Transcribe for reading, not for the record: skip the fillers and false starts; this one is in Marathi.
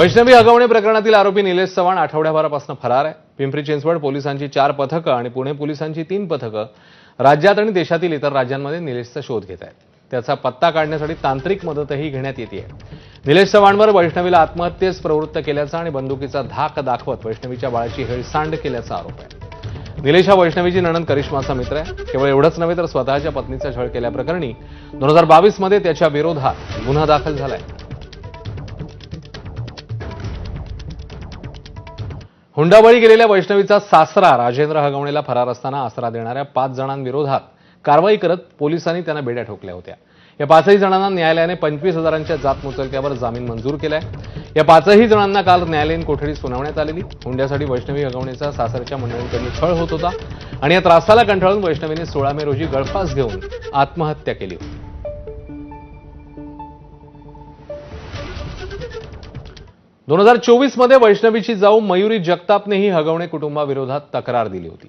वैष्णवी हगवणे प्रकरणातील आरोपी निलेश चव्हाण आठवड्याभरापासून फरार आहे। पिंपरी चिंचवड पोलिसांची 4 पथकं आणि पुणे पोलिसांची 3 पथकं राज्यात आणि देशातील इतर राज्यांमध्ये निलेशचा शोध घेत आहेत। त्याचा पत्ता काढण्यासाठी तांत्रिक मदतही घेण्यात येते। निलेश चव्हाणवर वैष्णवीला आत्महत्येस प्रवृत्त केल्याचा आणि बंदुकीचा धाक दाखवत वैष्णवीच्या बाळाची हेळसांड केल्याचा आरोप आहे। निलेश हा वैष्णवीची नणंद करिश्माचा मित्र आहे। केवळ एवढंच नव्हे तर स्वतःच्या पत्नीचा छळ केल्याप्रकरणी 2022 मध्ये त्याच्या विरोधात गुन्हा दाखल झालाय। हुंडाबळी गेलेल्या वैष्णवीचा सासरा राजेंद्र हगवणेला फरार असताना आसरा देणाऱ्या 5 जणांविरोधात कारवाई करत पोलिसांनी त्यांना बेड्या ठोकल्या होत्या। या 5ही जणांना न्यायालयाने 25,000च्या जात मुचलक्यावर जामीन मंजूर केलाय। या 5ही जणांना काल न्यायालयीन कोठडी सुनावण्यात आलेली। हुंड्यासाठी वैष्णवी हगवणेचा सासरच्या मंडळींकडून छळ होत होता आणि या त्रासाला कंटाळून वैष्णवीने 16 मे रोजी गळफास घेऊन आत्महत्या केली होती। 2024 मध्ये वैष्णवीची जाऊ मयुरी जगतापनेही हगवणे कुटुंबाविरोधात तक्रार दिली होती।